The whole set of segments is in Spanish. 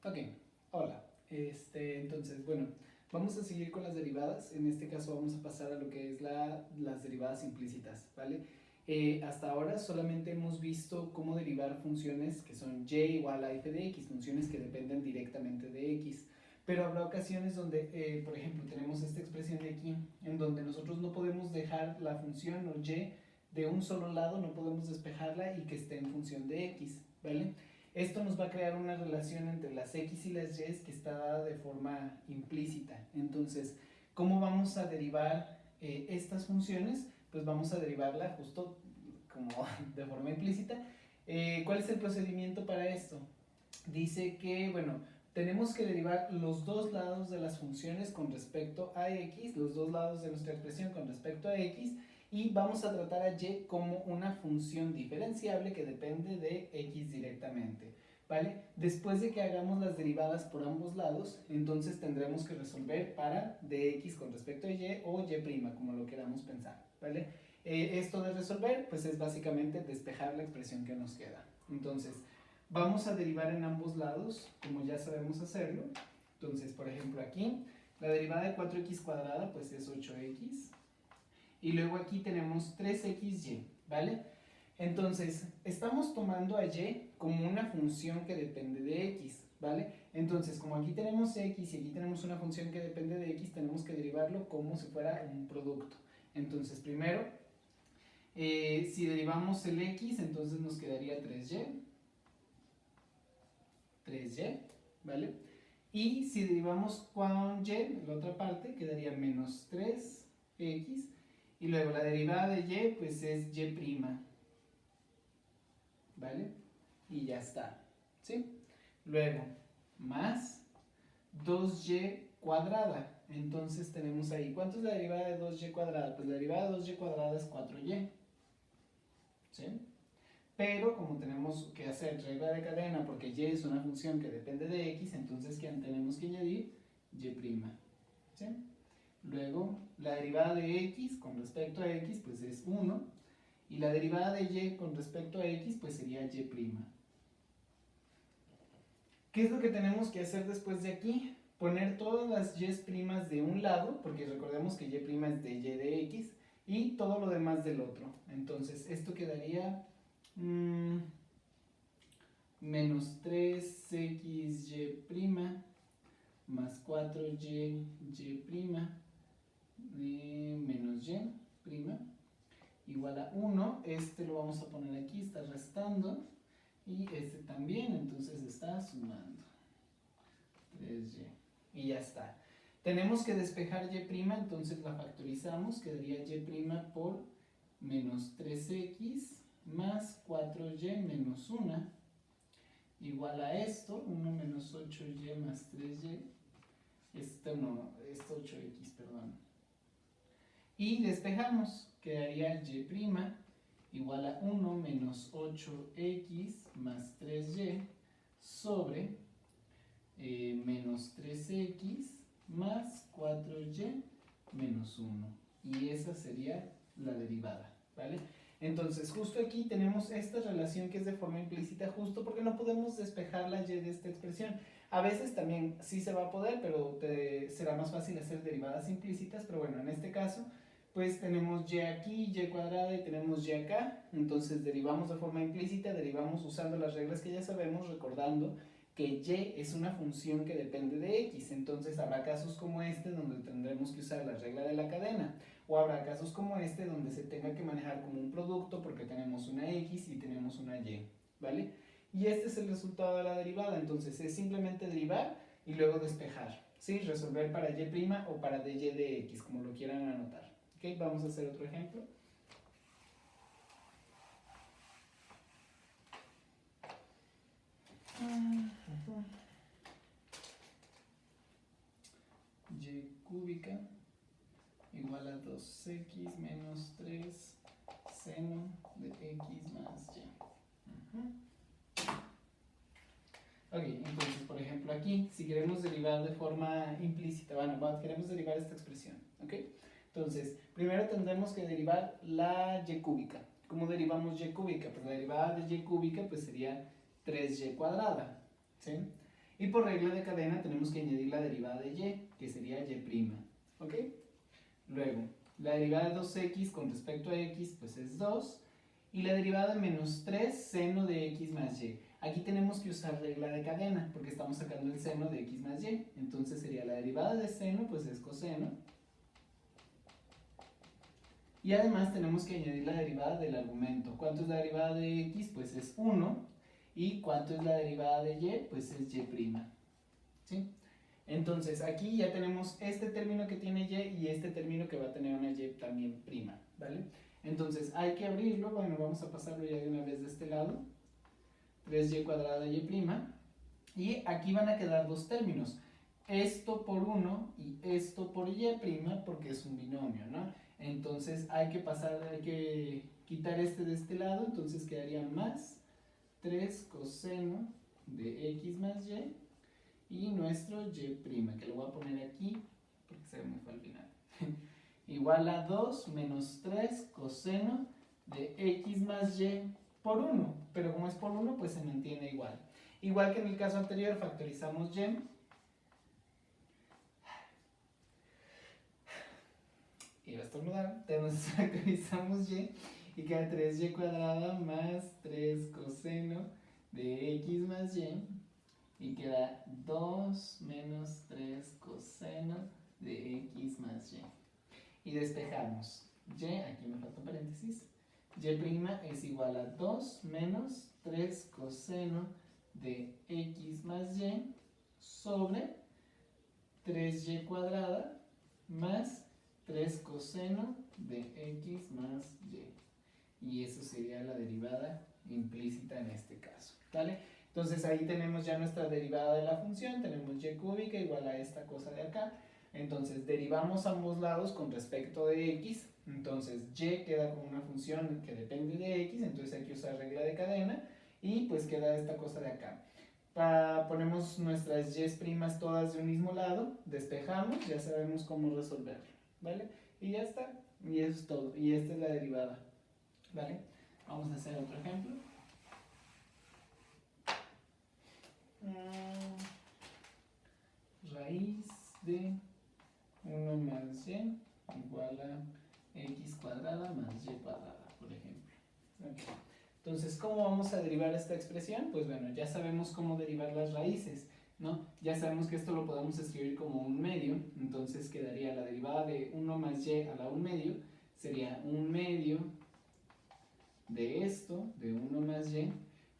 Ok, hola. Entonces, bueno, vamos a seguir con las derivadas. En este caso vamos a pasar a lo que es las derivadas implícitas, ¿vale? Hasta ahora solamente hemos visto cómo derivar funciones que son y igual a f de x, funciones que dependen directamente de x. Pero habrá ocasiones donde, por ejemplo, tenemos esta expresión de aquí, en donde nosotros no podemos dejar la función o y de un solo lado, no podemos despejarla y que esté en función de x, ¿vale? Esto nos va a crear una relación entre las x y las y que está dada de forma implícita. Entonces, ¿cómo vamos a derivar estas funciones? Pues vamos a derivarla justo como de forma implícita. ¿Cuál es el procedimiento para esto? Dice que, bueno, tenemos que derivar los dos lados de las funciones con respecto a x, los dos lados de nuestra expresión con respecto a x, y vamos a tratar a y como una función diferenciable que depende de x directamente, ¿vale? Después de que hagamos las derivadas por ambos lados, entonces tendremos que resolver para dx con respecto a y o y', como lo queramos pensar, ¿vale? Esto de resolver, pues es básicamente despejar la expresión que nos queda. Entonces, vamos a derivar en ambos lados, como ya sabemos hacerlo. Entonces, por ejemplo, aquí, la derivada de 4x cuadrada, pues es 8x. Y luego aquí tenemos 3xy, ¿vale? Entonces, estamos tomando a y como una función que depende de x, ¿vale? Entonces, como aquí tenemos x y aquí tenemos una función que depende de x, tenemos que derivarlo como si fuera un producto. Entonces, primero, si derivamos el x, entonces nos quedaría 3y, ¿vale? Y si derivamos con y, la otra parte, quedaría menos 3x. Y luego la derivada de y, pues es y', ¿vale? Y ya está, ¿sí? Luego, más 2y cuadrada. Entonces tenemos ahí, ¿cuánto es la derivada de 2y cuadrada? Pues la derivada de 2y cuadrada es 4y, ¿sí? Pero como tenemos que hacer regla de cadena porque y es una función que depende de x, entonces ¿qué tenemos que añadir? Y', ¿sí? Luego, la derivada de x con respecto a x pues es 1, y la derivada de y con respecto a x pues sería y'. ¿Qué es lo que tenemos que hacer después de aquí? Poner todas las y' de un lado, porque recordemos que y' es de y de x, y todo lo demás del otro. Entonces, esto quedaría menos 3xy' más 4y' menos y' igual a 1. Este lo vamos a poner aquí, está restando. Y este también, entonces está sumando 3y. Y ya está. Tenemos que despejar y', entonces la factorizamos, quedaría y' por menos 3x más 4y menos 1 igual a esto, 1 menos 8y más 3y, esto no, esto 8x, perdón. Y despejamos, quedaría y' igual a 1 menos 8x más 3y sobre menos 3x más 4y menos 1. Y esa sería la derivada, ¿vale? Entonces, justo aquí tenemos esta relación que es de forma implícita, justo porque no podemos despejar la y de esta expresión. A veces también sí se va a poder, pero será más fácil hacer derivadas implícitas, pero bueno, en este caso, pues tenemos y aquí, y cuadrada y tenemos y acá, entonces derivamos de forma implícita, derivamos usando las reglas que ya sabemos, recordando que y es una función que depende de x, entonces habrá casos como este donde tendremos que usar la regla de la cadena, o habrá casos como este donde se tenga que manejar como un producto porque tenemos una x y tenemos una y, ¿vale? Y este es el resultado de la derivada, entonces es simplemente derivar y luego despejar, ¿sí? Resolver para y' o para dy de x, como lo quieran anotar. ¿Ok? Vamos a hacer otro ejemplo. Y cúbica igual a 2x menos 3 seno de x más y. Ok, entonces por ejemplo aquí, si queremos derivar de forma implícita, bueno, queremos derivar esta expresión, ¿ok? Entonces, primero tendremos que derivar la y cúbica. ¿Cómo derivamos y cúbica? Pues la derivada de y cúbica pues sería 3y cuadrada, ¿sí? Y por regla de cadena tenemos que añadir la derivada de y, que sería y'. ¿Ok? Luego, la derivada de 2x con respecto a x, pues es 2. Y la derivada de menos 3 seno de x más y. Aquí tenemos que usar regla de cadena, porque estamos sacando el seno de x más y. Entonces sería la derivada de seno, pues es coseno. Y además tenemos que añadir la derivada del argumento. ¿Cuánto es la derivada de x? Pues es 1. ¿Y cuánto es la derivada de y? Pues es y'. ¿Sí? Entonces aquí ya tenemos este término que tiene y este término que va a tener una y también prima, ¿vale? Entonces hay que abrirlo, bueno, vamos a pasarlo ya de una vez de este lado. 3y cuadrada y'. Y aquí van a quedar dos términos. Esto por 1 y esto por y', porque es un binomio, ¿no? Entonces hay que quitar este de este lado, entonces quedaría más 3 coseno de x más y y nuestro y', que lo voy a poner aquí porque se me fue al final. Igual a 2 menos 3 coseno de x más y por 1, pero como es por 1 pues se mantiene igual. Igual que en el caso anterior factorizamos y. Iba a estornudar, entonces factorizamos y queda 3y cuadrada más 3 coseno de x más y queda 2 menos 3 coseno de x más y. Y despejamos y, aquí me falta un paréntesis, y' es igual a 2 menos 3 coseno de x más y sobre 3y cuadrada más 3 coseno de x más y. Y eso sería la derivada implícita en este caso, ¿vale? Entonces ahí tenemos ya nuestra derivada de la función, tenemos y cúbica igual a esta cosa de acá. Entonces derivamos ambos lados con respecto de x, entonces y queda como una función que depende de x, entonces hay que usar regla de cadena y pues queda esta cosa de acá. Ponemos nuestras y' todas de un mismo lado, despejamos, ya sabemos cómo resolverlo, ¿vale? Y ya está, y eso es todo, y esta es la derivada, ¿vale? Vamos a hacer otro ejemplo. Raíz de 1 más y igual a x cuadrada más y cuadrada, por ejemplo. Okay. Entonces, ¿cómo vamos a derivar esta expresión? Pues bueno, ya sabemos cómo derivar las raíces, ¿no? Ya sabemos que esto lo podemos escribir como un medio, entonces quedaría la derivada de 1 más y a la 1 medio, sería 1 medio de esto, de 1 más y,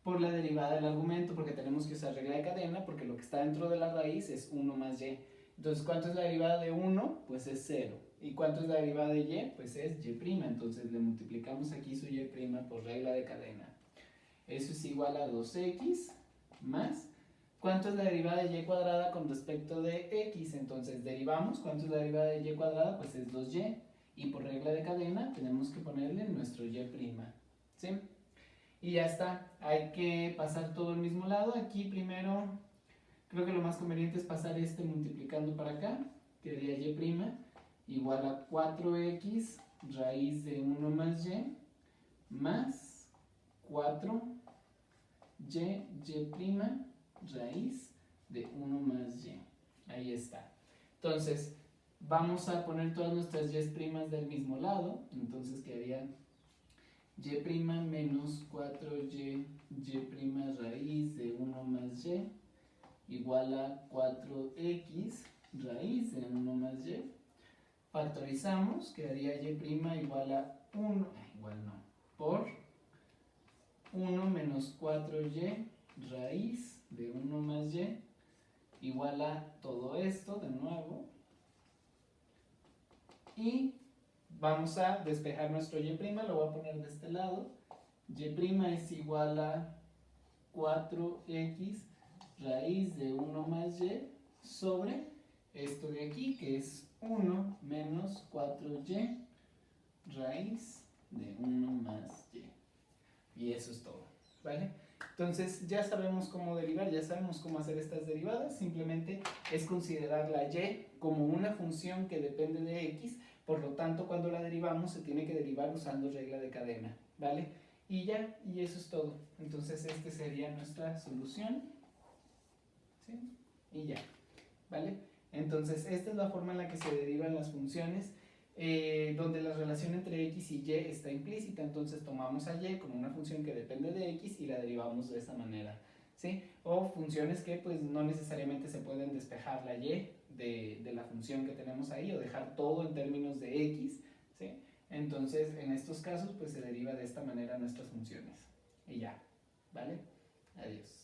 por la derivada del argumento, porque tenemos que usar regla de cadena, porque lo que está dentro de la raíz es 1 más y. Entonces, ¿cuánto es la derivada de 1? Pues es 0. ¿Y cuánto es la derivada de y? Pues es y'. Entonces le multiplicamos aquí su y' por regla de cadena. Eso es igual a 2x más. ¿Cuánto es la derivada de y cuadrada con respecto de x? Entonces derivamos. ¿Cuánto es la derivada de y cuadrada? Pues es 2y. Y por regla de cadena tenemos que ponerle nuestro y'. ¿Sí? Y ya está. Hay que pasar todo al mismo lado. Aquí primero, creo que lo más conveniente es pasar este multiplicando para acá. Quedaría y' igual a 4x raíz de 1 más y más 4y raíz de 1 más y. Ahí está. Entonces, vamos a poner todas nuestras y' del mismo lado. Entonces quedaría y' menos 4y raíz de 1 más y igual a 4x raíz de 1 más y. Factorizamos, quedaría y' igual a 1, igual no, por 1 menos 4y raíz de 1 más y igual a todo esto de nuevo. Y vamos a despejar nuestro y', lo voy a poner de este lado. Y' es igual a 4x raíz de 1 más y sobre esto de aquí, que es 1 menos 4y raíz de 1 más y. Y eso es todo, ¿vale? Entonces ya sabemos cómo derivar, ya sabemos cómo hacer estas derivadas, simplemente es considerar la y como una función que depende de x, por lo tanto cuando la derivamos se tiene que derivar usando regla de cadena, ¿vale? Y ya, y eso es todo. Entonces esta sería nuestra solución, ¿sí? y ya, ¿vale? Entonces, esta es la forma en la que se derivan las funciones, donde la relación entre x y y está implícita. Entonces tomamos a y como una función que depende de x y la derivamos de esta manera, ¿sí? O funciones que pues no necesariamente se pueden despejar la y de la función que tenemos ahí, o dejar todo en términos de x, ¿sí? Entonces, en estos casos pues se deriva de esta manera nuestras funciones y ya, ¿vale? Adiós.